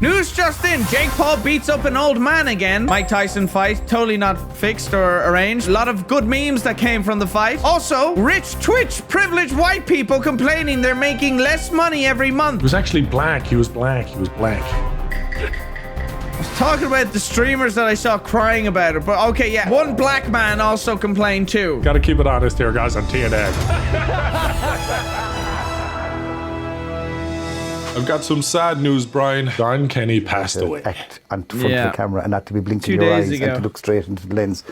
News just in. Jake Paul beats up an old man again. Mike Tyson fight. Totally not fixed or arranged. A lot of good memes that came from the fight. Also, rich Twitch privileged white people complaining they're making less money every month. He was actually black. He was black. Talking about the streamers that I saw crying about it, but okay, yeah. One black man also complained too. Gotta keep it honest here, guys, on TNA. I've got some sad news, Brian. John Kenny passed away. Act in front of the camera and not to be blinking 2 your days eyes ago. and to look straight into the lens.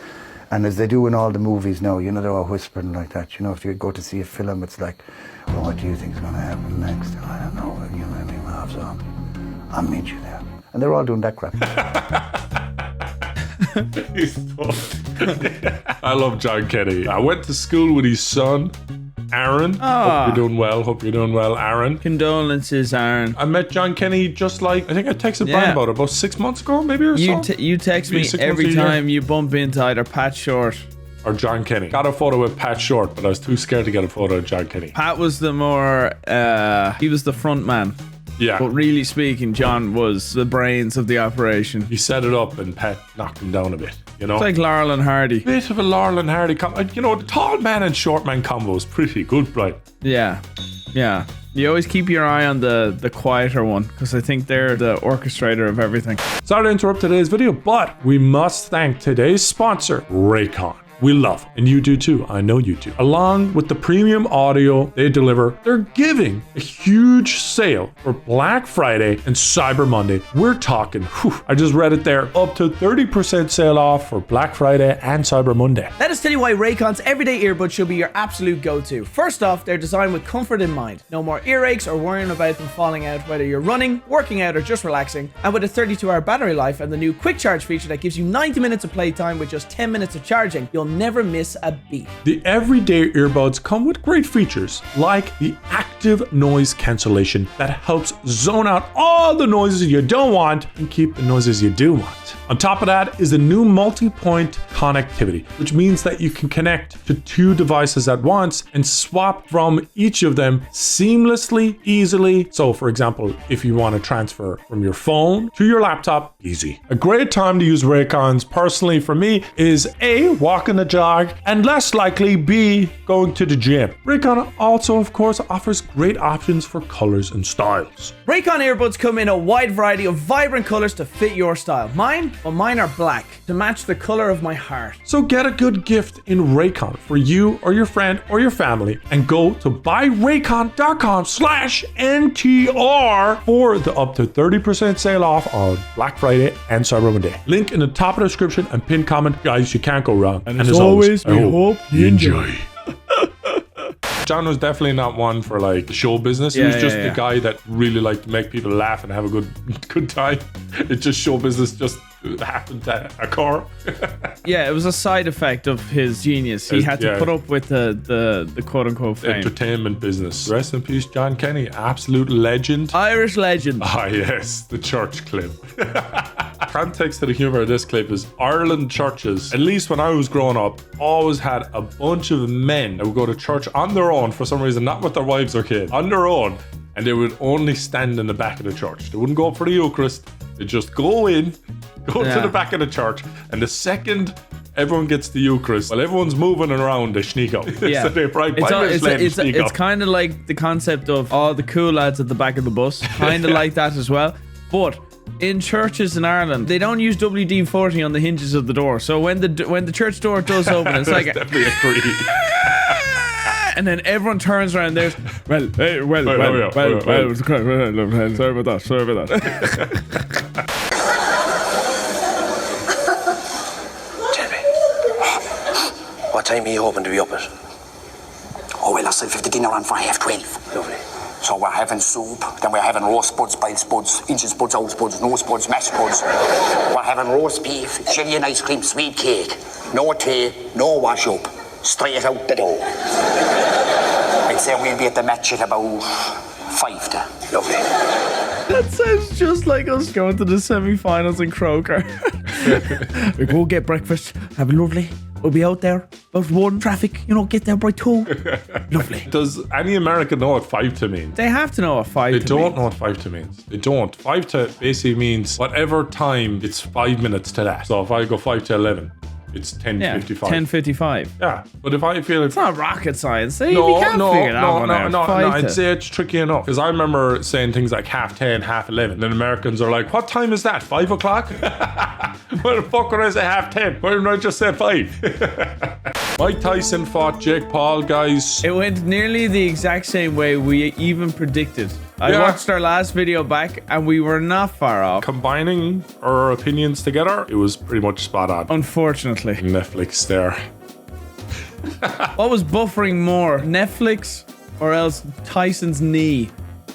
And as they do in all the movies now, you know, they're all whispering like that. You know, if you go to see a film, it's like, well, what do you think's going to happen next? I don't know. You know, any laughs on. I'll meet you there. And they're all doing that crap. He's tough. I love John Kenny. I went to school with his son, Aaron. Hope you're doing well, Aaron. Condolences, Aaron. I met John Kenny just like, I think I texted Brian about 6 months ago, maybe, or so. You text me every time you bump into either Pat Short or John Kenny. Got a photo with Pat Short, but I was too scared to get a photo of John Kenny. Pat was the more, he was the front man. Yeah. But really speaking, John was the brains of the operation. He set it up and Pat knocked him down a bit, you know? It's like Laurel and Hardy. Bit of a Laurel and Hardy combo. You know, the tall man and short man combo is pretty good, Brian. Yeah. You always keep your eye on the quieter one, because I think they're the orchestrator of everything. Sorry to interrupt today's video, but we must thank today's sponsor, Raycon. We love them, and you do too. I know you do. Along with the premium audio they deliver, they're giving a huge sale for Black Friday and Cyber Monday. We're talking, I just read it there, up to 30% sale off for Black Friday and Cyber Monday. Let us tell you why Raycon's everyday earbuds should be your absolute go-to. First off, they're designed with comfort in mind. No more earaches or worrying about them falling out, whether you're running, working out, or just relaxing. And with a 32-hour battery life and the new quick charge feature that gives you 90 minutes of playtime with just 10 minutes of charging, you'll never miss a beat. The everyday earbuds come with great features like the active noise cancellation that helps zone out all the noises you don't want and keep the noises you do want. On top of that is the new multi-point connectivity, which means that you can connect to 2 devices at once and swap from each of them seamlessly, easily. So for example, if you want to transfer from your phone to your laptop, easy. A great time to use Raycons, personally for me, is A, walking the jog, and less likely B, going to the gym. Raycon also, of course, offers great options for colors and styles. Raycon earbuds come in a wide variety of vibrant colors to fit your style. Mine are black to match the color of my heart. So get a good gift in Raycon for you or your friend or your family and go to buyraycon.com/NTR for the up to 30% sale off on Black Friday and Cyber Monday. Link in the top of the description and pinned comment. Guys, you can't go wrong. And as always, I hope you enjoy. John was definitely not one for like the show business. He was just the guy that really liked to make people laugh and have a good time. It just show business just happened to occur. Yeah, it was a side effect of his genius. He had to put up with the quote unquote fame. Entertainment business. Rest in peace, John Kenny, absolute legend. Irish legend. Ah, yes, the church clip. Context to the humor of this clip is Ireland churches, at least when I was growing up, always had a bunch of men that would go to church on their own for some reason, not with their wives or kids, on their own, and they would only stand in the back of the church. They wouldn't go up for the Eucharist. They'd just go to the back of the church, and the second everyone gets the Eucharist, while everyone's moving around, they sneak out. Yeah. So they it's kind of like the concept of all the cool lads at the back of the bus, kind of like that as well. But in churches in Ireland, they don't use WD-40 on the hinges of the door. So when the church door does open, it's like definitely agree. And then everyone turns around. There's sorry about that. Tell me, what time are you hoping to be up at? Oh, well, ourselves have the dinner on for 12:30. Lovely. So we're having soup, then we're having roast spuds, boiled spuds, inches spuds, out spuds, no spuds, mashed spuds. We're having roast beef, jelly and ice cream, sweet cake. No tea, no wash up. Straight out the door. I'd say we'll be at the match at about 5 to. Lovely. That sounds just like us going to the semi-finals in Croker. We go get breakfast, have a lovely We'll be out there about 1, traffic, get there by 2. Lovely. Does any American know what 5 to means? They have to know what 5 They to don't means. know what 5 to means. They don't. 5 to basically means whatever time it's 5 minutes to that. So if I go 5 to 11, it's 10:55. 10:55. Yeah, but if I feel It's not rocket science. We no, can't figure that one out. I'd say it's tricky enough because I remember saying things like 10:30, 11:30. Then Americans are like, "What time is that? 5 o'clock?" Why the fuck would I say 10:30? Why didn't I just say 5? Mike Tyson fought Jake Paul, guys. It went nearly the exact same way we even predicted. I Yeah. watched our last video back and we were not far off. Combining our opinions together, it was pretty much spot on. Unfortunately. Netflix there. What was buffering more? Netflix or else Tyson's knee?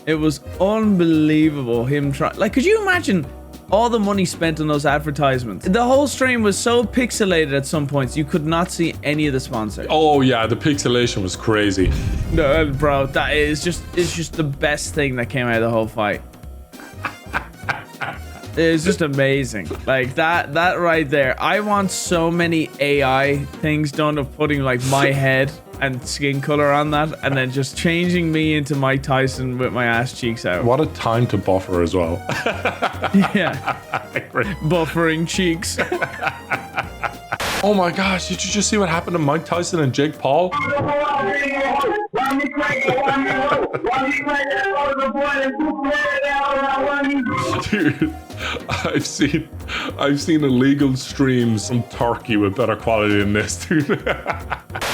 It was unbelievable him trying. Like, could you imagine all the money spent on those advertisements? The whole stream was so pixelated at some points you could not see any of the sponsors. Oh yeah, the pixelation was crazy. No, bro, that is just the best thing that came out of the whole fight. It's just amazing. Like that right there. I want so many AI things done of putting like my head and skin color on that and then just changing me into Mike Tyson with my ass cheeks out. What a time to buffer as well. Yeah. Buffering cheeks. Oh my gosh, did you just see what happened to Mike Tyson and Jake Paul? Dude, I've seen illegal streams from Turkey with better quality than this, dude.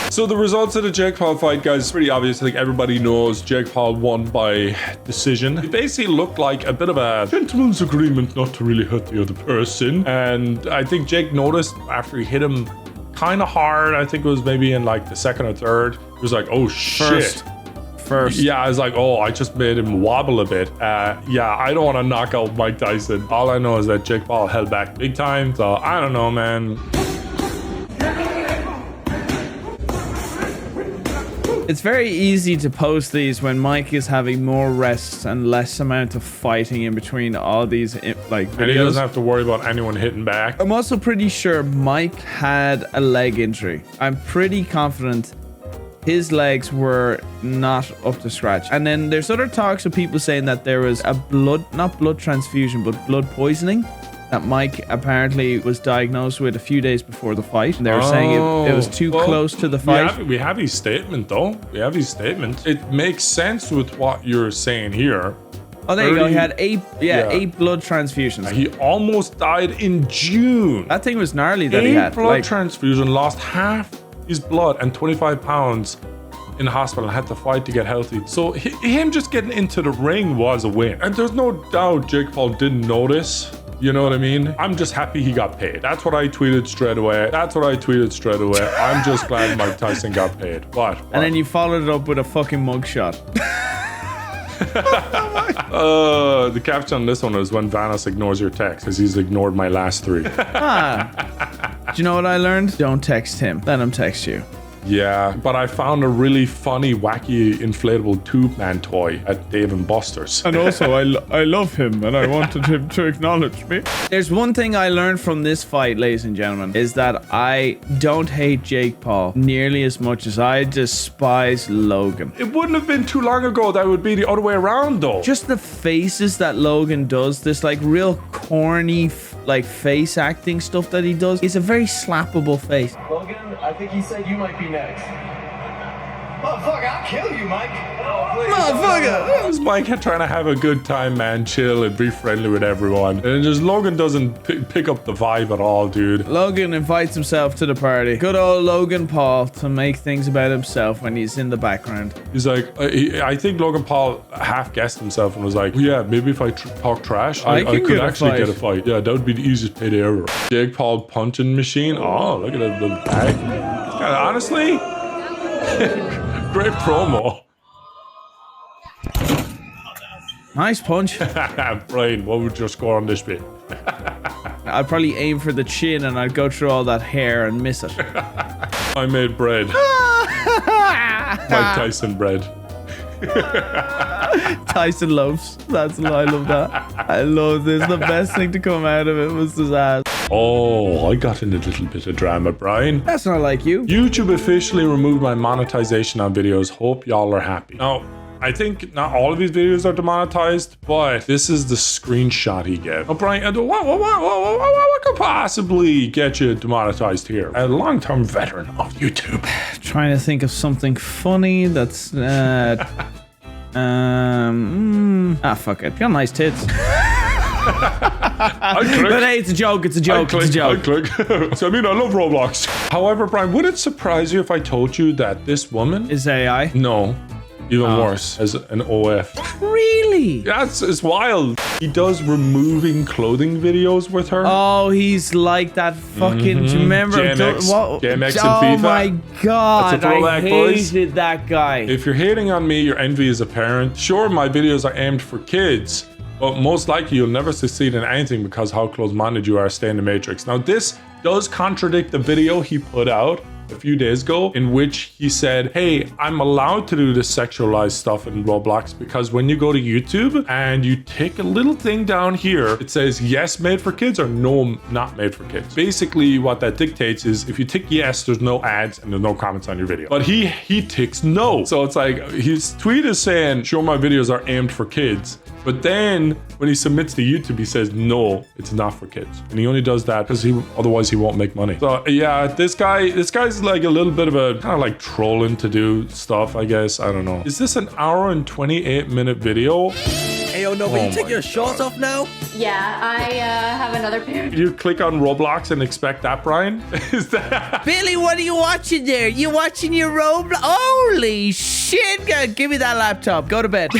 So the results of the Jake Paul fight, guys, is pretty obvious. I think everybody knows Jake Paul won by decision. It basically looked like a bit of a gentleman's agreement not to really hurt the other person. And I think Jake noticed after he hit him kind of hard. I think it was maybe in like the second or third. He was like, oh shit. First. Yeah, I was like, oh, I just made him wobble a bit. Yeah, I don't want to knock out Mike Tyson. All I know is that Jake Paul held back big time. So I don't know, man. It's very easy to post these when Mike is having more rests and less amount of fighting in between all these like videos. And he doesn't have to worry about anyone hitting back. I'm also pretty sure Mike had a leg injury. I'm pretty confident his legs were not up to scratch. And then there's other talks of people saying that there was a not blood transfusion, but blood poisoning that Mike apparently was diagnosed with a few days before the fight. And they were saying it was too close to the fight. We have his statement, though. We have his statement. It makes sense with what you're saying here. Oh, there you go. He had eight blood transfusions. He almost died in June. That thing was gnarly that he had. Blood transfusion, lost half his blood and 25 pounds in the hospital and had to fight to get healthy. So him just getting into the ring was a win. And there's no doubt Jake Paul didn't notice. You know what I mean? I'm just happy he got paid. That's what I tweeted straight away. I'm just glad Mike Tyson got paid. What? And then you followed it up with a fucking mugshot. The caption on this one is when Vanos ignores your text, because he's ignored my last 3. Do you know what I learned? Don't text him. Let him text you. Yeah, but I found a really funny, wacky, inflatable tube man toy at Dave & Buster's. And also, I love him, and I wanted him to acknowledge me. There's one thing I learned from this fight, ladies and gentlemen, is that I don't hate Jake Paul nearly as much as I despise Logan. It wouldn't have been too long ago that would be the other way around, though. Just the faces that Logan does, this like real corny like face acting stuff that he does, is a very slappable face. Logan, I think he said you might be next. Motherfucker, I'll kill you, Mike. Oh, please. Motherfucker! This Mike trying to have a good time, man. Chill and be friendly with everyone. And just Logan doesn't pick up the vibe at all, dude. Logan invites himself to the party. Good old Logan Paul to make things about himself when he's in the background. He's like, I think Logan Paul half-guessed himself and was like, yeah, maybe if I talk trash, I could actually get a fight. Yeah, that would be the easiest payday ever. Jake Paul punching machine. Oh, look at that little bag. Honestly, great promo. Nice punch. Brian, what would your score on this bit? I'd probably aim for the chin and I'd go through all that hair and miss it. I made bread. Mike Tyson bread. Tyson loves. That's I love that. I love this. The best thing to come out of it was his ass. Oh, I got in a little bit of drama, Brian. That's not like you. YouTube officially removed my monetization on videos. Hope y'all are happy. Now, I think not all of these videos are demonetized, but this is the screenshot he gave. Oh, Brian, what could possibly get you demonetized here? A long-term veteran of YouTube. Trying to think of something funny that's fuck it. You got nice tits. But hey, it's a joke. It's a joke. It's a joke. So I mean, I love Roblox. However, Brian, would it surprise you if I told you that this woman Is AI? No. Even worse, as an OF. Really? Yeah, it's wild. He does removing clothing videos with her. Oh, he's like that fucking. Do you remember? JMX in FIFA. Oh my god, That's a throwback, I hated that guy. If you're hating on me, your envy is apparent. Sure, my videos are aimed for kids, but most likely you'll never succeed in anything because how close-minded you are. Stay in the Matrix. Now, this does contradict the video he put out a few days ago in which he said, hey, I'm allowed to do this sexualized stuff in Roblox because when you go to YouTube and you take a little thing down here, it says yes, made for kids, or no, not made for kids. Basically, what that dictates is if you tick yes, there's no ads and there's no comments on your video. But he ticks no. So it's like his tweet is saying, sure, my videos are aimed for kids. But then when he submits to YouTube, he says, no, it's not for kids. And he only does that because otherwise he won't make money. So yeah, this guy's like a little bit of a kind of like trolling to do stuff, I guess. I don't know. Is this an hour and 28-minute video? Hey, yo, no, but you take your shorts off now? Yeah, I have another pair. You click on Roblox and expect that, Brian? Is that... Billy, what are you watching there? You watching your Roblox? Holy shit! Give me that laptop. Go to bed.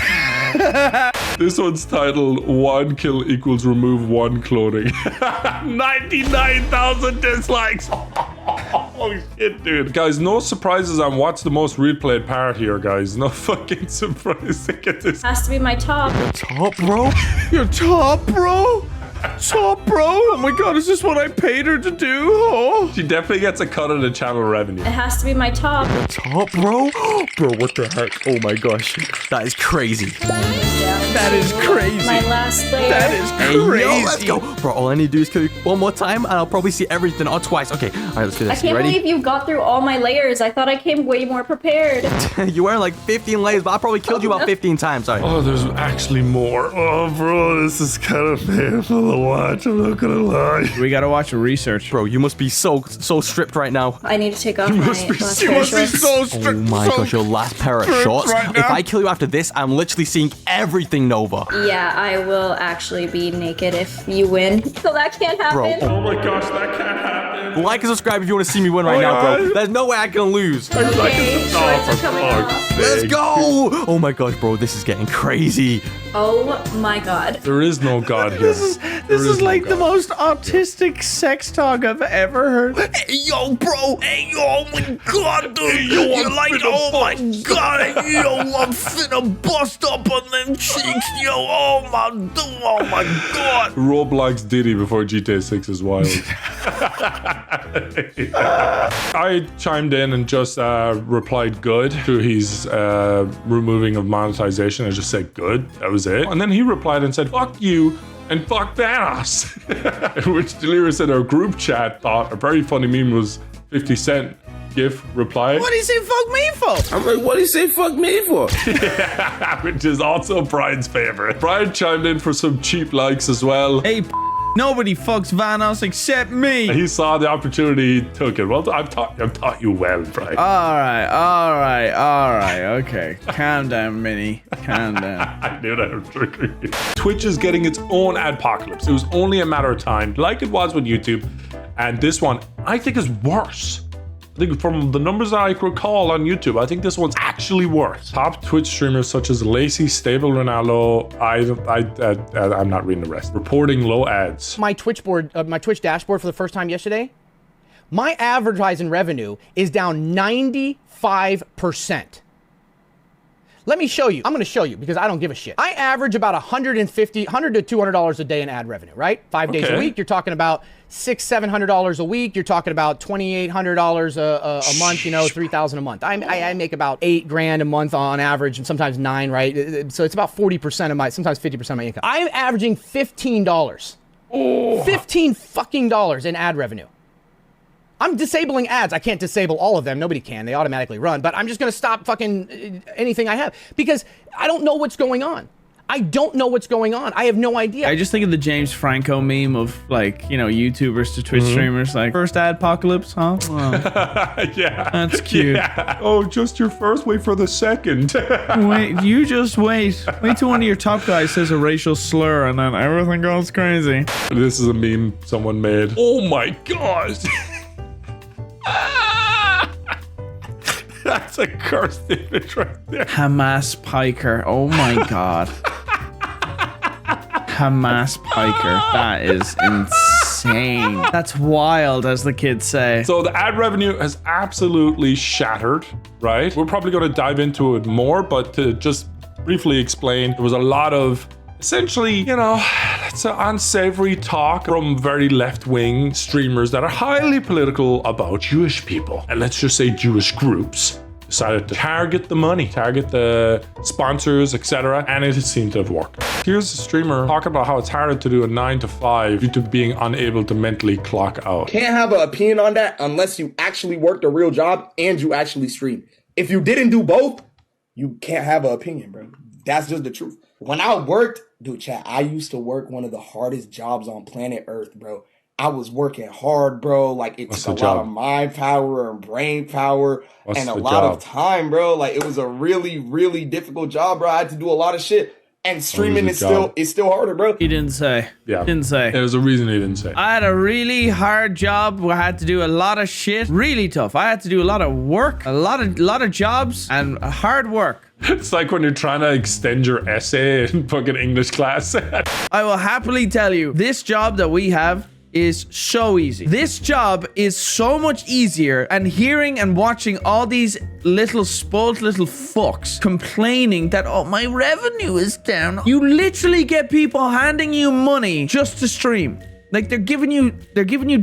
This one's titled "One kill equals remove one clothing." 99,000 dislikes. Oh shit, dude. Guys, no surprises on what's the most replayed part here, guys. No fucking surprise. Get this. Has to be my top. Top, bro? Your top, bro? Top, bro? Oh my god, is this what I paid her to do? Oh. She definitely gets a cut of the channel revenue. It has to be my top. Top, bro? Bro, what the heck? Oh my gosh. That is crazy. That is crazy. My last layer. That is crazy. Yo, let's go. Bro, all I need to do is kill you one more time and I'll probably see everything or twice. Okay, all right, let's do this. I can't believe you got through all my layers. I thought I came way more prepared. You wearing like 15 layers, but I probably killed you about 15 times. Sorry. Oh, there's actually more. Oh, bro, this is kind of painful to watch. I'm not gonna lie. We gotta watch a research. Bro, you must be so stripped right now. I need to take off my last You pair of must be shorts. so strict. Oh my gosh, your last pair of shorts. right now. If I kill you after this, I'm literally seeing everything Nova. Yeah, I will actually be naked if you win. So that can't happen. Oh my gosh, that can't happen. Like and subscribe if you want to see me win right now, bro. There's no way I can lose. Okay, shorts are coming off. Let's go! Oh my gosh, bro, this is getting crazy. Oh my god. There is no God here. This is like the most autistic sex talk I've ever heard. Hey, yo, bro. Hey, yo, oh my god, dude. Hey, yo, You're I'm like, finna oh my bust. god. Hey, yo, I'm finna bust up on them cheeks. Yo, oh my god. Roblox Diddy before GTA 6 is wild. I chimed in and just replied good to his removing of monetization. I just said good. That was it. And then he replied and said, fuck you and fuck Thanos. Which Delirious in our group chat thought a very funny meme was 50 Cent GIF reply. What do you say fuck me for? I'm like, what do you say fuck me for? Which is also Brian's favorite. Brian chimed in for some cheap likes as well. Hey, nobody fucks Vanos except me. He saw the opportunity, he took it. Well, I've taught you well, Brian. All right. Okay, calm down, Minnie. Calm down. I knew that was tricky. Twitch is getting its own adpocalypse. It was only a matter of time, like it was with YouTube. And this one, I think, is worse. I think from the numbers that I recall on YouTube, I think this one's actually worse. Top Twitch streamers such as Lacey, Stable Ronaldo, I'm not reading the rest, reporting low ads. My Twitch dashboard for the first time yesterday, my advertising revenue is down 95%. Let me show you. I'm gonna show you because I don't give a shit. I average about $100 to $200 a day in ad revenue, right? 5 days a week. You're talking about $600-700 a week. You're talking about $2,800 a month. You know, $3,000 a month. I make about $8,000 a month on average, and sometimes 9, right? So it's about 40% of my, sometimes 50% of my income. I'm averaging $15. $15 fucking dollars in ad revenue. I'm disabling ads. I can't disable all of them. Nobody can. They automatically run. But I'm just going to stop fucking anything I have because I don't know what's going on. I don't know what's going on. I have no idea. I just think of the James Franco meme of like, you know, YouTubers to Twitch streamers like, first Adpocalypse, huh? Wow. Yeah. That's cute. Yeah. Oh, just your first, wait for the second. Wait, you just wait. Wait till one of your top guys says a racial slur and then everything goes crazy. This is a meme someone made. Oh my gosh. That's a cursed image right there. Hamas Piker. Oh my god. Hamas Piker. That is insane. That's wild, as the kids say. So the ad revenue has absolutely shattered, right? We're probably going to dive into it more, but to just briefly explain, there was a lot of essentially, you know, it's an unsavory talk from very left-wing streamers that are highly political about Jewish people. And let's just say Jewish groups decided to target the money, target the sponsors, etc. And it seemed to have worked. Here's a streamer talking about how it's harder to do a 9 to 5 due to being unable to mentally clock out. Can't have an opinion on that unless you actually worked a real job and you actually stream. If you didn't do both, you can't have an opinion, bro. That's just the truth. When I worked, dude, chat, I used to work one of the hardest jobs on planet Earth, bro. I was working hard, bro. Like, it took a lot of mind power and brain power and a lot of time, bro. Like, it was a really, really difficult job, bro. I had to do a lot of shit. And streaming is still harder, bro. He didn't say. Yeah. Didn't say. There's a reason he didn't say. I had a really hard job where I had to do a lot of shit. Really tough. I had to do a lot of work, a lot of jobs, and hard work. It's like when you're trying to extend your essay in fucking English class. I will happily tell you, this job that we have is so easy. This job is so much easier, and hearing and watching all these little spoiled little fucks complaining that, oh, my revenue is down. You literally get people handing you money just to stream. Like, they're giving you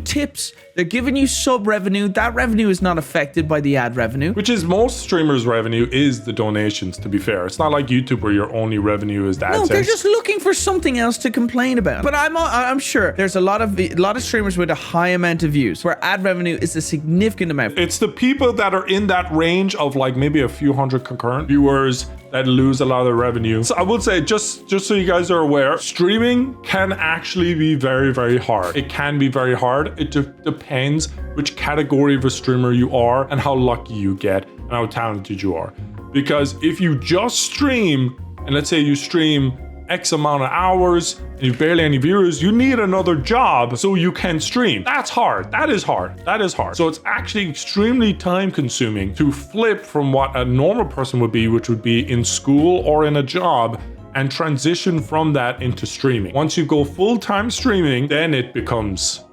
tips, they're giving you sub revenue. That revenue is not affected by the ad revenue. Which is most streamers' revenue is the donations, to be fair. It's not like YouTube where your only revenue is the AdSense. No, they're just looking for something else to complain about. But I'm sure there's a lot of streamers with a high amount of views where ad revenue is a significant amount. It's the people that are in that range of like maybe a few hundred concurrent viewers that lose a lot of their revenue. So I would say, just so you guys are aware, streaming can actually be very, very hard. It can be very hard. It depends which category of a streamer you are and how lucky you get and how talented you are. Because if you just stream, and let's say you stream X amount of hours and you barely any viewers, you need another job so you can stream. That's hard. That is hard. That is hard. So it's actually extremely time consuming to flip from what a normal person would be, which would be in school or in a job, and transition from that into streaming. Once you go full-time streaming, then it becomes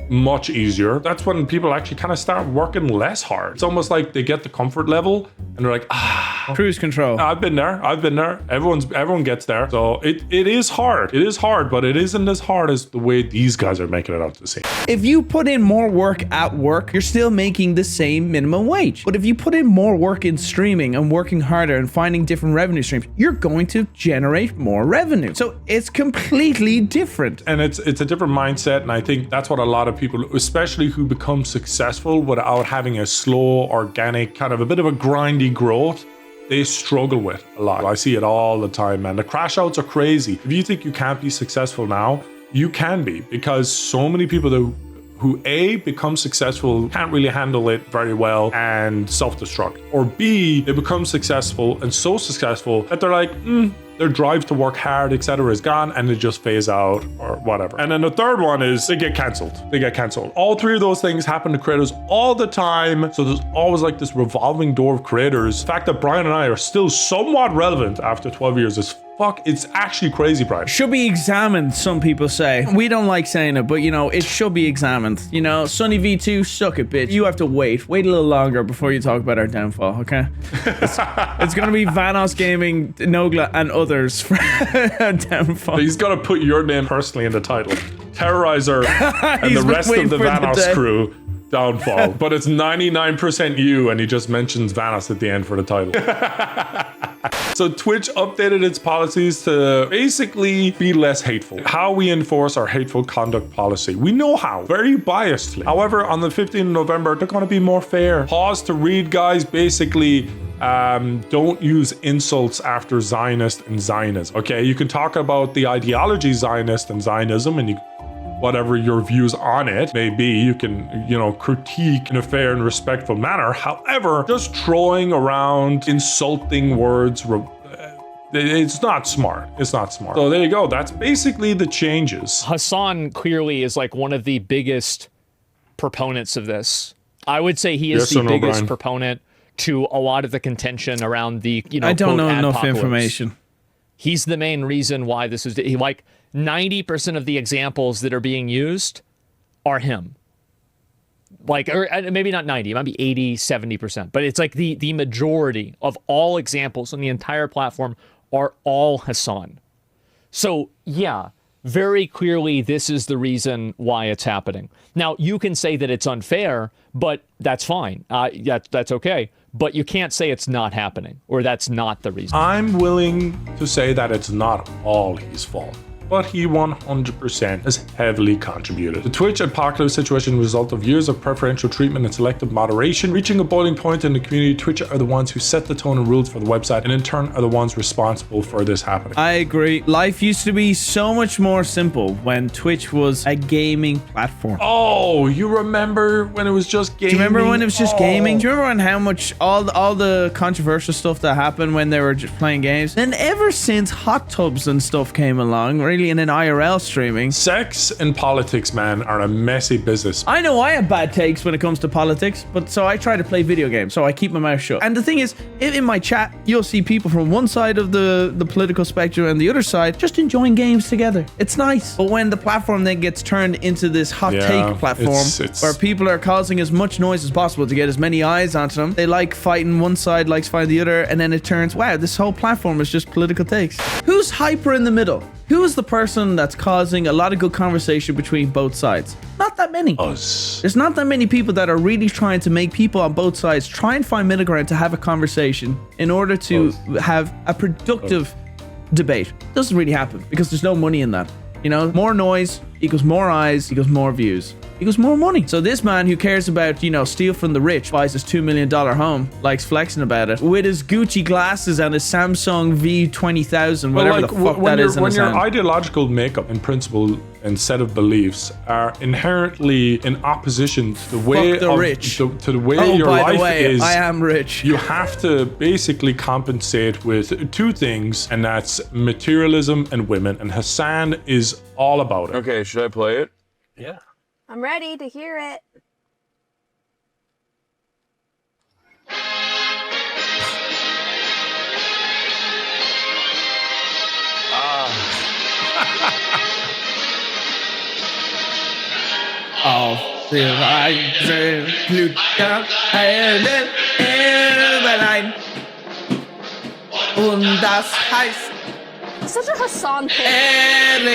much easier. That's when people actually kind of start working less hard. It's almost like they get the comfort level and they're like, cruise control. I've been there. Everyone gets there. So it is hard. It is hard, but it isn't as hard as the way these guys are making it out to seem. If you put in more work at work, you're still making the same minimum wage. But if you put in more work in streaming and working harder and finding different revenue streams, you're going to generate more revenue. So it's completely different. And it's a different mindset. And I think that's what a lot of people, especially who become successful without having a slow, organic, kind of a bit of a grindy growth, they struggle with a lot. I see it all the time, man. The crash outs are crazy. If you think you can't be successful now, you can be, because so many people who A, become successful, can't really handle it very well and self-destruct. Or B, they become successful and so successful that they're like, their drive to work hard, etc. is gone, and they just phase out or whatever. And then the third one is they get cancelled. They get cancelled. All three of those things happen to creators all the time. So there's always like this revolving door of creators. The fact that Brian and I are still somewhat relevant after 12 years is fuck? It's actually crazy, Brian. Should be examined, some people say. We don't like saying it, but you know, it should be examined. You know, Sunny V2, suck it, bitch. You have to wait a little longer before you talk about our downfall, okay? It's gonna be Vanos Gaming, Nogla, and others for our downfall. He's gonna put your name personally in the title. Terroriser and the rest of the Vanos crew. Downfall, but it's 99% you, and he just mentions Vanos at the end for the title. So Twitch updated its policies to basically be less hateful. How we enforce our hateful conduct policy. We know how, very biasedly. However, on the 15th of November, they're going to be more fair. Pause to read, guys. Basically, don't use insults after Zionist and Zionism. Okay, you can talk about the ideology Zionist and Zionism, and whatever your views on it may be, you can, you know, critique in a fair and respectful manner. However, just throwing around insulting words, it's not smart. It's not smart. So there you go. That's basically the changes. Hasan clearly is like one of the biggest proponents of this. I would say he is the biggest proponent to a lot of the contention around the, you know, I don't know enough information. He's the main reason why this is, like, 90% of the examples that are being used are him. Like, or maybe not 90, it might be 80, 70%. But it's like the majority of all examples on the entire platform are all Hasan. So, yeah, very clearly this is the reason why it's happening. Now, you can say that it's unfair, but that's fine. That's okay. But you can't say it's not happening, or that's not the reason. I'm willing to say that it's not all his fault, but he 100% has heavily contributed. The Twitch Adpocalypse situation result of years of preferential treatment and selective moderation. Reaching a boiling point in the community, Twitch are the ones who set the tone and rules for the website, and in turn are the ones responsible for this happening. I agree. Life used to be so much more simple when Twitch was a gaming platform. Oh, you remember when it was just gaming? Do you remember when it was just gaming? Do you remember when how much all the controversial stuff that happened when they were just playing games? And ever since hot tubs and stuff came along, really, and in IRL streaming. Sex and politics, man, are a messy business. I know I have bad takes when it comes to politics, but so I try to play video games, so I keep my mouth shut. And the thing is, in my chat, you'll see people from one side of the political spectrum and the other side just enjoying games together. It's nice. But when the platform then gets turned into this hot take platform where people are causing as much noise as possible to get as many eyes onto them, they like fighting one side, likes fighting the other, and then it turns, wow, this whole platform is just political takes. Who's hyper in the middle? Who is the person that's causing a lot of good conversation between both sides? Not that many. Us. There's not that many people that are really trying to make people on both sides try and find middle ground to have a conversation in order to have a productive debate. Doesn't really happen because there's no money in that. You know, more noise equals more eyes equals more views equals more money. So this man who cares about, you know, steal from the rich, buys his $2 million home, likes flexing about it, with his Gucci glasses and his Samsung V20000, whatever the fuck that is in his hand. When your ideological makeup and principle and set of beliefs are inherently in opposition to the way the rich. To the way your life is, I am rich. You have to basically compensate with two things, and that's materialism and women. And Hasan is all about it. Okay, should I play it? Yeah. I'm ready to hear it. Und das heißt Such a Hasan thing.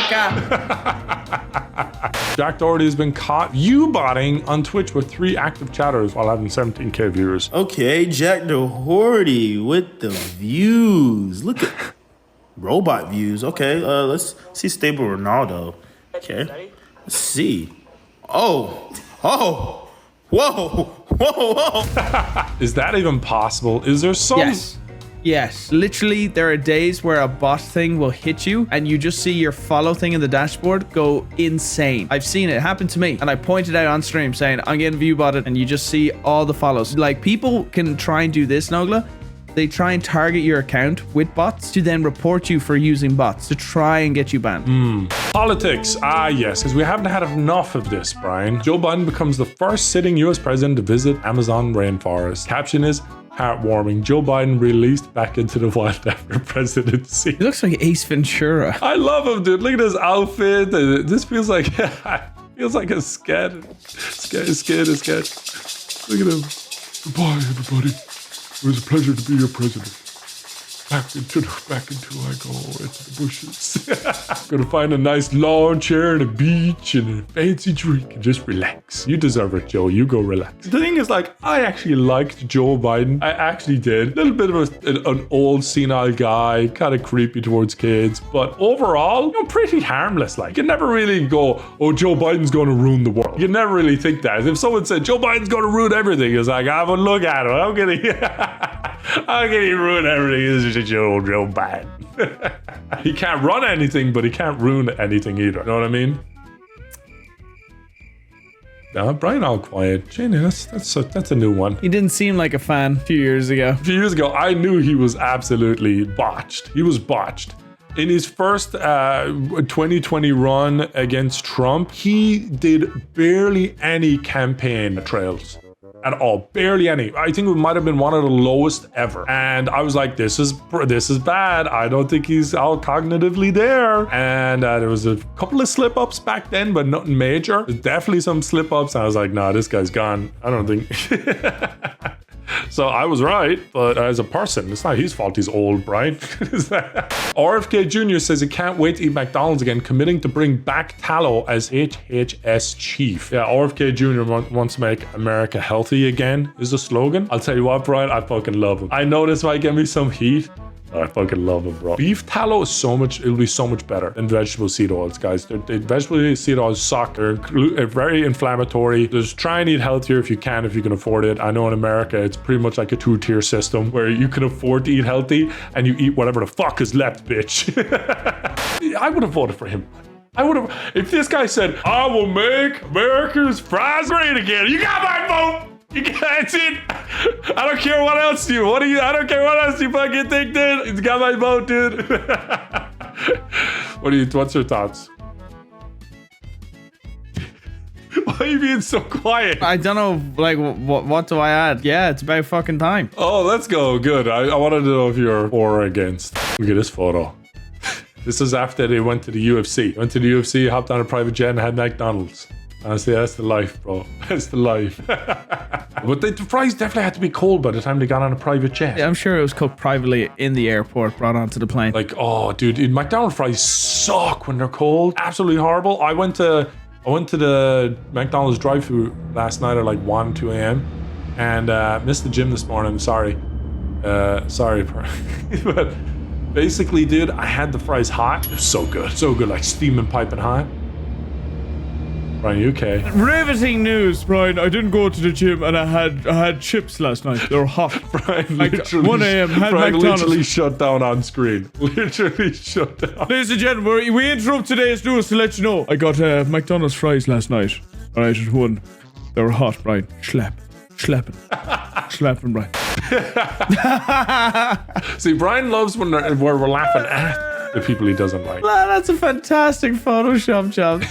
Jack Doherty has been caught U-botting on Twitch with 3 active chatters while having 17k viewers. Okay, Jack Doherty with the views. Look at robot views. Okay, let's see Stable Ronaldo. Okay, let's see. Oh, whoa. Is that even possible? Is there some... Yes, literally there are days where a bot thing will hit you and you just see your follow thing in the dashboard go insane. I've seen it happen to me and I pointed out on stream saying I'm getting view botted, and you just see all the follows. Like, people can try and do this, Nogla, they try and target your account with bots to then report you for using bots to try and get you banned. Politics. Ah, yes, because we haven't had enough of this, Brian. Joe Biden becomes the first sitting US president to visit Amazon rainforest. Caption is heartwarming. Joe Biden released back into the wild after presidency. He looks like Ace Ventura. I love him, dude. Look at his outfit. This feels like a sketch. Look at him. Goodbye, everybody. It was a pleasure to be your president. Back into I go into the bushes. Gonna find a nice lawn chair and a beach and a fancy drink and just relax. You deserve it, Joe. You go relax. The thing is, like, I actually liked Joe Biden. I actually did. A little bit of an old senile guy, kind of creepy towards kids, but overall, pretty harmless. Like, you never really go, oh, Joe Biden's going to ruin the world. You never really think that. If someone said Joe Biden's going to ruin everything, it's like, I would look at him. How can he ruin everything? This is Joe Biden. He can't run anything, but he can't ruin anything either. You know what I mean? No, Brian all quiet. Janie, that's a new one. He didn't seem like a fan a few years ago. A few years ago, I knew he was absolutely botched. He was botched. In his first 2020 run against Trump, he did barely any campaign trails. At all, barely any. I think it might have been one of the lowest ever. And I was like, this is bad. I don't think he's all cognitively there. And there was a couple of slip-ups back then, but nothing major. There's definitely some slip-ups. I was like, nah, this guy's gone. I don't think. So I was right, but as a person, it's not his fault he's old, Brian. RFK Jr. says he can't wait to eat McDonald's again, committing to bring back tallow as HHS chief. Yeah, RFK Jr. wants to make America healthy again is the slogan. I'll tell you what, Brian, I fucking love him. I know this might get me some heat. I fucking love him, bro. Beef tallow is it'll be so much better than vegetable seed oils, guys. The vegetable seed oils suck. They're very inflammatory. Just try and eat healthier if you can afford it. I know in America, it's pretty much like a 2-tier system where you can afford to eat healthy and you eat whatever the fuck is left, bitch. I would have voted for him. I would have, if this guy said, I will make America's fries great again. You got my vote. That's it. I don't care what else you. I don't care what else you fucking think, dude. It's got my vote, dude. What's your thoughts? Why are you being so quiet? I don't know, like, what do I add? Yeah, it's about fucking time. Oh, let's go. Good. I wanted to know if you're for or against. Look at this photo. This is after they went to the UFC. Went to the UFC, hopped on a private jet and had McDonald's. Honestly, that's the life, bro. That's the life. But the fries definitely had to be cold by the time they got on a private jet. Yeah, I'm sure it was cooked privately in the airport, brought onto the plane. Like, oh, dude, McDonald's fries suck when they're cold. Absolutely horrible. I went to the McDonald's drive-thru last night at like 1, 2 a.m. and missed the gym this morning. Sorry. Sorry. But basically, dude, I had the fries hot. It was so good. So good, like steaming piping hot. Brian, you okay? Riveting news, Brian. I didn't go to the gym and I had chips last night. They were hot. Brian, like literally, 1 a.m. had Brian McDonald's. literally shut down on screen. Literally shut down. Ladies and gentlemen, we interrupt today's news to let you know. I got McDonald's fries last night. All right, at 1. They were hot, Brian. Slapping, Brian. See, Brian loves when we're laughing at the people he doesn't like. That's a fantastic Photoshop job.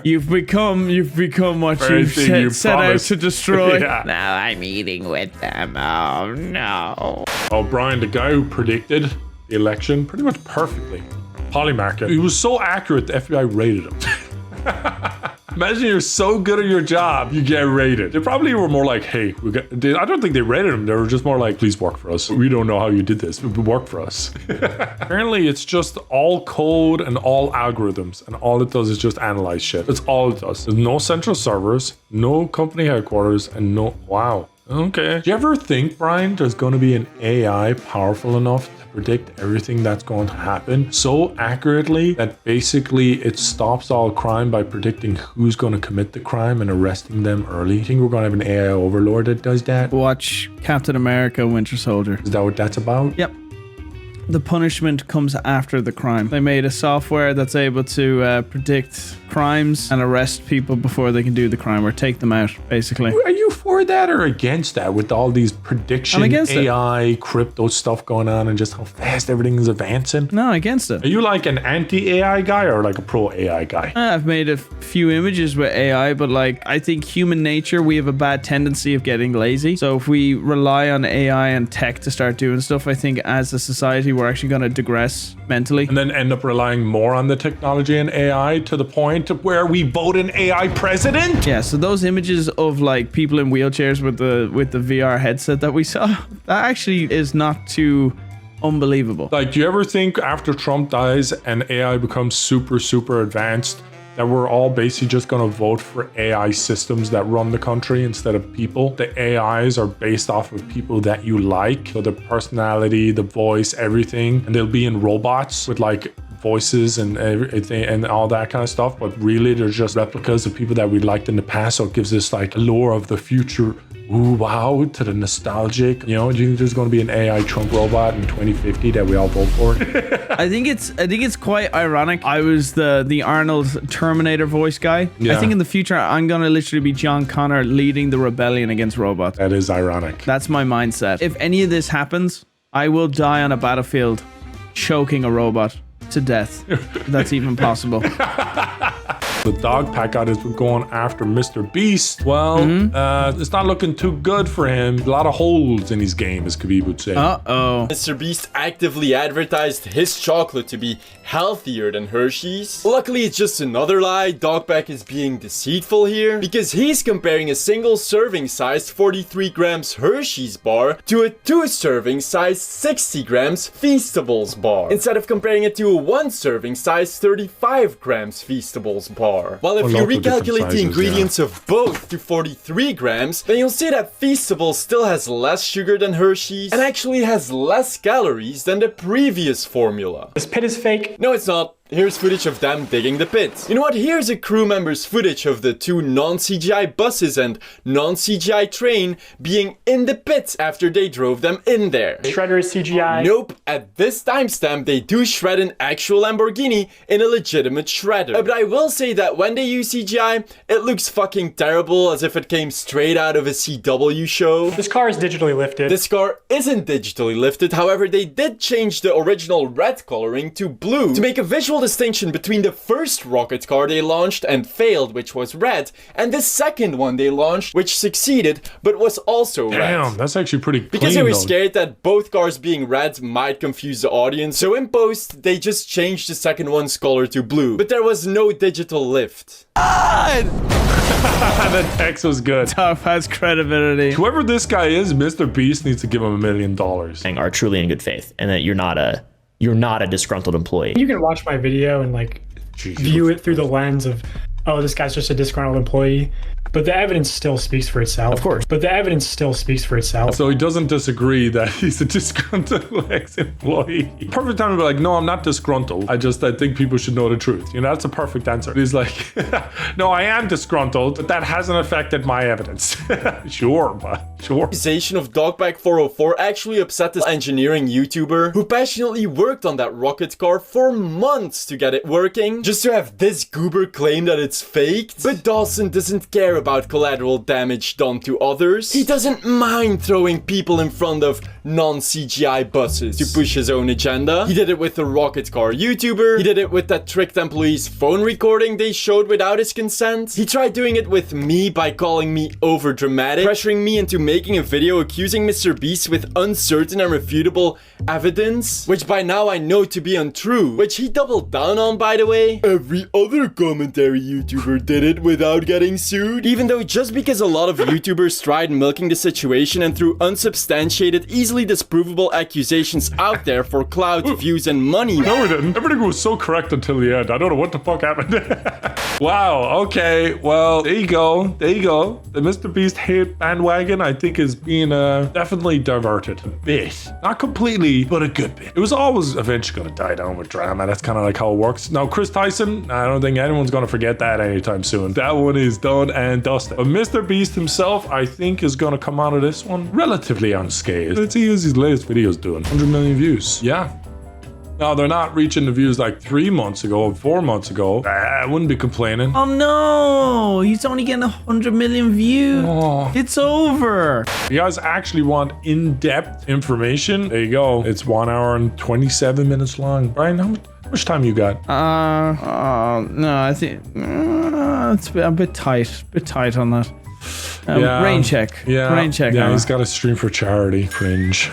You've become what you set out to destroy. Yeah. Now I'm eating with them. Oh no. Oh, Brian, the guy who predicted the election pretty much perfectly. Polymarket. He was so accurate, the FBI raided him. Imagine you're so good at your job, you get raided. They probably were more like, hey, I don't think they raided him. They were just more like, please work for us. We don't know how you did this, but work for us. Apparently, it's just all code and all algorithms, and all it does is just analyze shit. That's all it does. There's no central servers, no company headquarters, and no, wow. Okay. Do you ever think, Brian, there's going to be an AI powerful enough to predict everything that's going to happen so accurately that basically it stops all crime by predicting who's going to commit the crime and arresting them early? You think we're going to have an AI overlord that does that? Watch Captain America Winter Soldier. Is that what that's about? Yep. the punishment comes after the crime. They made a software that's able to predict crimes and arrest people before they can do the crime or take them out, basically. Are you for that or against that with all these prediction AI, crypto stuff going on and just how fast everything is advancing? No, against it. Are you like an anti-AI guy or like a pro-AI guy? I've made a few images with AI, but like I think human nature, we have a bad tendency of getting lazy. So if we rely on AI and tech to start doing stuff, I think as a society, we're actually going to digress mentally. And then end up relying more on the technology and AI to the point of where we vote an AI president? Yeah, so those images of like people in wheelchairs with the VR headset that we saw, that actually is not too unbelievable. Like, do you ever think after Trump dies and AI becomes super advanced that we're all basically just going to vote for AI systems that run the country instead of people? The AIs are based off of people that you like, so the personality, the voice, everything, and they'll be in robots with like voices and everything and all that kind of stuff, but really they're just replicas of people that we liked in the past. So it gives us like allure of the future. Ooh, wow, to the nostalgic. You know, do you think there's going to be an AI Trump robot in 2050 that we all vote for? I think it's quite ironic. I was the Arnold Terminator voice guy. Yeah. I think in the future I'm gonna literally be John Connor leading the rebellion against robots. That is ironic. That's my mindset. If any of this happens, I will die on a battlefield choking a robot to death. If that's even possible. The dog pack out has been going after Mr. Beast. Well, it's not looking too good for him. A lot of holes in his game, as Khabib would say. Uh-oh. Mr. Beast actively advertised his chocolate to be healthier than Hershey's. Luckily, it's just another lie. DogPack is being deceitful here because he's comparing a single serving sized 43 grams Hershey's bar to a 2 serving sized 60 grams Feastables bar, instead of comparing it to a 1 serving sized 35 grams Feastables bar. Well, if you recalculate the ingredients of both to 43 grams, then you'll see that Feastables still has less sugar than Hershey's and actually has less calories than the previous formula. This pit is fake. No, it's not. Here's footage of them digging the pit. You know what? Here's a crew member's footage of the 2 non-CGI buses and non-CGI train being in the pit after they drove them in there. Shredder is CGI. Nope. At this timestamp, they do shred an actual Lamborghini in a legitimate shredder. But I will say that when they use CGI, it looks fucking terrible, as if it came straight out of a CW show. This car is digitally lifted. This car isn't digitally lifted. However, they did change the original red coloring to blue to make a visual distinction between the first rocket car they launched and failed, which was red, and the second one they launched, which succeeded but was also red. Damn, that's actually pretty clean. Because they were scared that both cars being red might confuse the audience, so in post they just changed the second one's color to blue, but there was no digital lift. That text was good. Tough has credibility. Whoever this guy is, Mr. Beast needs to give him $1 million. Are truly in good faith, and that you're not a disgruntled employee. You can watch my video and like view it through the lens of, oh, this guy's just a disgruntled employee. But the evidence still speaks for itself. Of course. But the evidence still speaks for itself. So he doesn't disagree that he's a disgruntled ex-employee. Perfect time to be like, no, I'm not disgruntled. I think people should know the truth. You know, that's a perfect answer. He's like, no, I am disgruntled, but that hasn't affected my evidence. Sure, but sure. The accusation of DogPack404 actually upset this engineering YouTuber who passionately worked on that rocket car for months to get it working, just to have this goober claim that it's faked. But Dawson doesn't care about collateral damage done to others. He doesn't mind throwing people in front of non-CGI buses to push his own agenda. He did it with the rocket car YouTuber. He did it with that tricked employee's phone recording they showed without his consent. He tried doing it with me by calling me over dramatic, pressuring me into making a video accusing Mr. Beast with uncertain and refutable evidence, which by now I know to be untrue, which he doubled down on, by the way. Every other commentary YouTuber did it without getting sued. Even though just because a lot of YouTubers tried milking the situation and threw unsubstantiated, easily disprovable accusations out there for clout, views, and money. No, we didn't. Everything was so correct until the end. I don't know what the fuck happened. Wow, okay, well, there you go. There you go. The Mr. Beast hate bandwagon, I think, is being definitely diverted a bit. Not completely, but a good bit. It was always eventually going to die down with drama. That's kind of like how it works. Now, Chris Tyson, I don't think anyone's going to forget that anytime soon. That one is done and dusted. But Mr. Beast himself, I think, is going to come out of this one relatively unscathed. Let's see how his latest videos doing. 100 million views. Yeah. No, they're not reaching the views like 3 months ago, 4 months ago. I wouldn't be complaining. Oh no, he's only getting 100 million views. Oh. It's over. If you guys actually want in-depth information, there you go. It's 1 hour and 27 minutes long. Brian, how much time you got? No, I think it's a bit tight on that. Rain check. Rain check. Yeah, he's got a stream for charity. Cringe.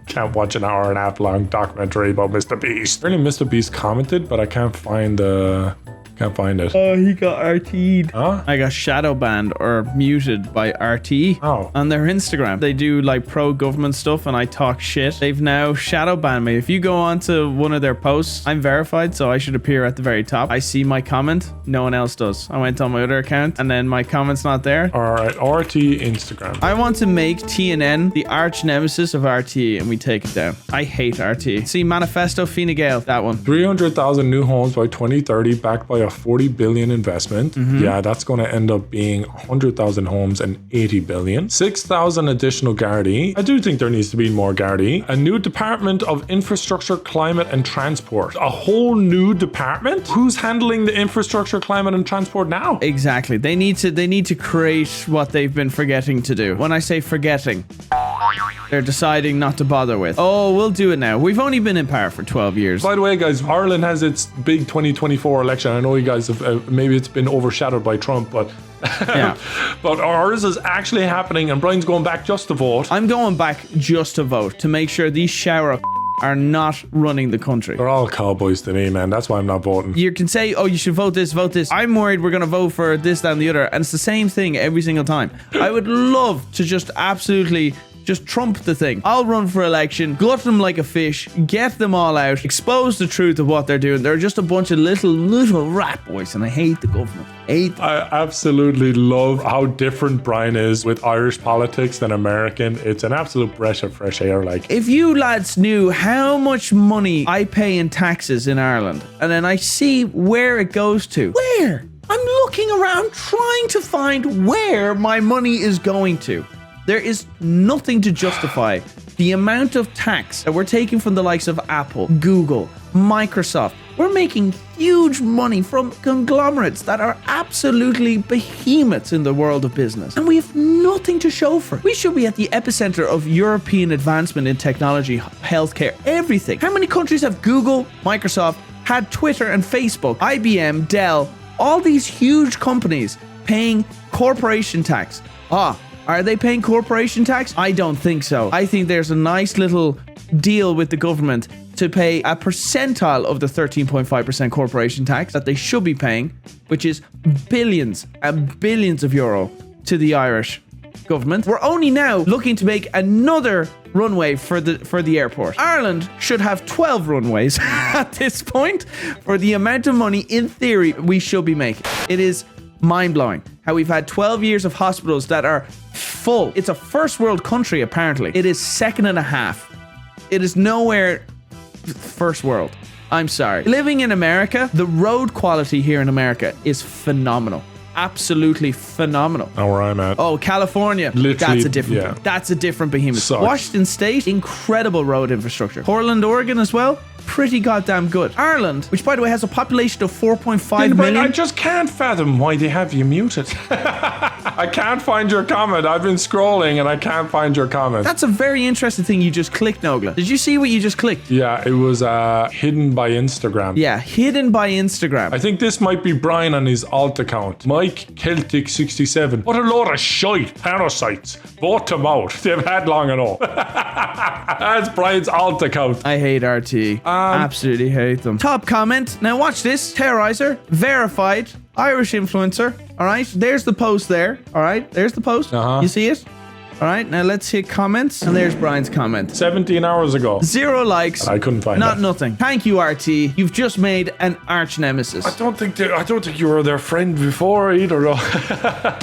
Can't watch an hour and a half long documentary about Mr. Beast. Apparently Mr. Beast commented, but I can't find it. Oh, he got RT'd. Huh? I got shadow banned or muted by RT on their Instagram. They do like pro-government stuff and I talk shit. They've now shadow banned me. If you go onto one of their posts, I'm verified, so I should appear at the very top. I see my comment. No one else does. I went on my other account and then my comment's not there. All right, RT Instagram. I want to make TNN the arch nemesis of RT and we take it down. I hate RT. See, Manifesto Fine Gael, that one. 300,000 new homes by 2030 backed by a 40 billion investment. Yeah, that's going to end up being 100,000 homes and 80 billion. 6,000 additional Gardaí. I do think there needs to be more Gardaí. A new Department of Infrastructure, Climate and Transport. A whole new department? Who's handling the infrastructure, climate and transport now? Exactly. They need to create what they've been forgetting to do. When I say forgetting, they're deciding not to bother with. Oh, we'll do it now. We've only been in power for 12 years. By the way, guys, Ireland has its big 2024 election. I know you guys have, maybe it's been overshadowed by Trump, but yeah. But ours is actually happening and Brian's going back just to vote. I'm going back just to vote to make sure these shower are not running the country. They're all cowboys to me, man. That's why I'm not voting. You can say, oh, you should vote this, vote this. I'm worried we're going to vote for this, that, and the other. And it's the same thing every single time. I would love to just absolutely just trump the thing. I'll run for election, glut them like a fish, get them all out, expose the truth of what they're doing. They're just a bunch of little rat boys, and I hate the government. I absolutely love how different Brian is with Irish politics than American. It's an absolute breath of fresh air. Like, if you lads knew how much money I pay in taxes in Ireland, and then I see where it goes to. Where? I'm looking around trying to find where my money is going to. There is nothing to justify the amount of tax that we're taking from the likes of Apple, Google, Microsoft. We're making huge money from conglomerates that are absolutely behemoths in the world of business. And we have nothing to show for it. We should be at the epicenter of European advancement in technology, healthcare, everything. How many countries have Google, Microsoft, had Twitter and Facebook, IBM, Dell, all these huge companies paying corporation tax? Are they paying corporation tax? I don't think so. I think there's a nice little deal with the government to pay a percentile of the 13.5% corporation tax that they should be paying, which is billions and billions of euro to the Irish government. We're only now looking to make another runway for the airport. Ireland should have 12 runways at this point for the amount of money, in theory, we should be making. It is mind-blowing how we've had 12 years of hospitals that are full. It's a first world country, apparently. It is second and a half. It is nowhere first world. I'm sorry. Living in America, the road quality here in America is phenomenal. Absolutely phenomenal. Not where I'm at. Oh, California. Literally, that's a different behemoth. Sucks. Washington State, incredible road infrastructure. Portland, Oregon as well, pretty goddamn good. Ireland, which by the way has a population of 4.5 million. I just can't fathom why they have you muted. I can't find your comment. I've been scrolling and I can't find your comment. That's a very interesting thing you just clicked, Nogla. Did you see what you just clicked? Yeah, it was hidden by Instagram. Yeah, hidden by Instagram. I think this might be Brian on his alt account. Mike Celtic67. What a load of shite. Parasites. Vote them out. They've had long enough. That's Brian's alt account. I hate RT. Absolutely hate them. Top comment. Now watch this. Terroriser. Verified. Irish influencer. All right. There's the post there. All right. There's the post. You see it? All right. Now let's hit comments. And there's Brian's comment. 17 hours ago. 0 likes. I couldn't find that. Nothing. Thank you, RT. You've just made an arch nemesis. I don't think you were their friend before either.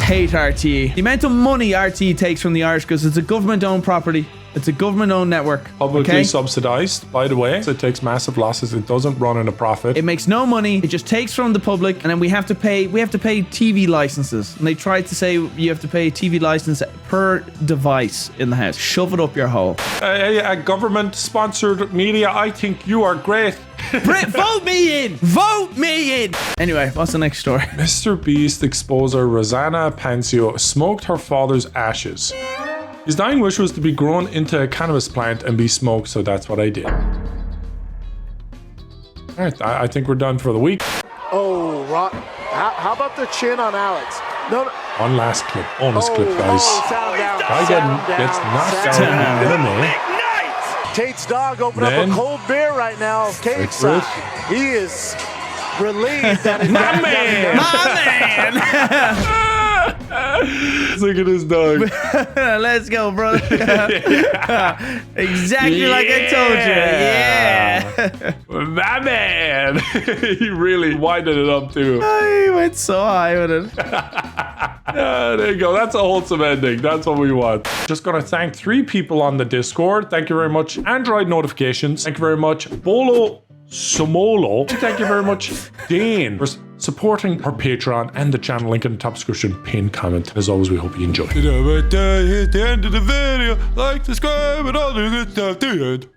Hate RT. The amount of money RT takes from the Irish because it's a government-owned property. It's a government-owned network. Publicly subsidized, by the way. So it takes massive losses. It doesn't run in a profit. It makes no money. It just takes from the public, and then we have to pay TV licenses. And they tried to say you have to pay a TV license per device in the house. Shove it up your hole. Government-sponsored media, I think you are great. Vote me in! Vote me in! Anyway, what's the next story? Mr. Beast exposer Rosanna Pancio smoked her father's ashes. His dying wish was to be grown into a cannabis plant and be smoked, so that's what I did. Alright, I think we're done for the week. Oh, how about the chin on Alex? No. One last clip. Bonus clip, guys. Guy gets knocked down in the middle. Tate's dog opened up a cold beer right now. Cage side. He is relieved that his My man! Look at his dog. Let's go, brother. Exactly like I told you. Yeah. My man. He really winded it up too. He went so high with it. There you go. That's a wholesome ending. That's what we want. Just gonna thank 3 people on the Discord. Thank you very much. Android Notifications. Thank you very much. Bolo Somolo. Thank you very much, Dane, for supporting our Patreon and the channel. Link in the top description, pinned comment. As always, we hope you enjoy. Hit the end of the video. Like, subscribe, and all the good stuff.